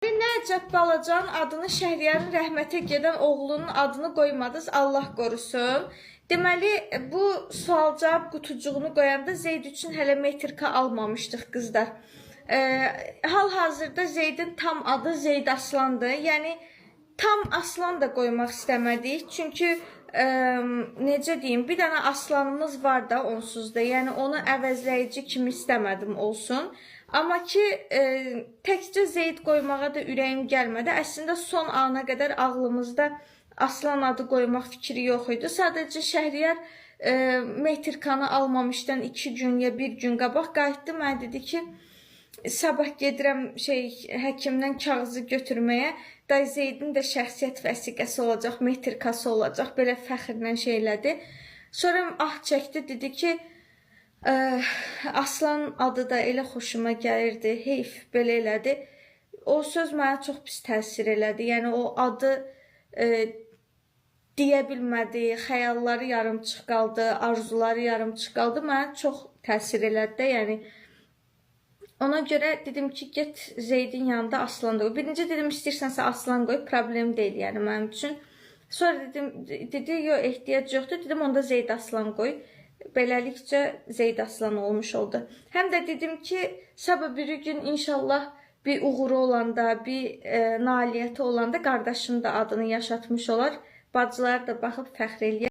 Nə əcəb balacanın adını Şəhriyarın rəhmətə gedən oğlunun adını qoymadınız, Allah qorusun. Deməli, bu sual-cavab qutucuğunu qoyanda Zeyd üçün hələ metrika almamışdıq qızlar. Hal-hazırda Zeydin tam adı Zeyd Aslandır. Yəni, tam Aslan da qoymaq istəmədik. Çünki, necə deyim, bir dənə aslanımız var da onsuz da. Yəni, onu əvəzləyici kimi istəmədim olsun. Amma ki, təkcə Zeyd qoymağa da ürəyim gəlmədi. Əslində, son ana qədər ağlımızda Aslan adı qoymaq fikri yox idi. Sadəcə Şəhriyar metrikanı almamışdan 2 gün ya 1 gün qabaq qayıtdı. Mənə dedi ki, sabah gedirəm həkimdən kağızı götürməyə. Day Zeydin də şəxsiyyət vəsiqəsi olacaq, metrikası olacaq. Belə fəxrlə şeylədi. Sonra ah çəkdi, dedi ki, Aslan adı da elə xoşuma gəlirdi, heyf belə elədi. O söz mənə çox pis təsir elədi. Yəni o adı deyə bilmədi, xəyalları yarımçıq qaldı, arzuları yarımçıq qaldı. Mənə çox təsir elədi də, yəni. Ona görə dedim ki, get Zeydin yanında Aslan da qoy. Birinci dedim, istəyirsənsə Aslan qoy, problem deyil yəni mənim üçün. Sonra dedim, dedi, yox, ehtiyac yoxdur. Dedim, onda Zeyd Aslan qoy. Beləlikcə Zeyd Aslan olmuş oldu. Həm də dedim ki, sabah bir gün inşallah bir uğuru olanda, bir nailiyyəti olanda qardaşım da adını yaşatmış olar. Bacılar da baxıb fəxr eləyər.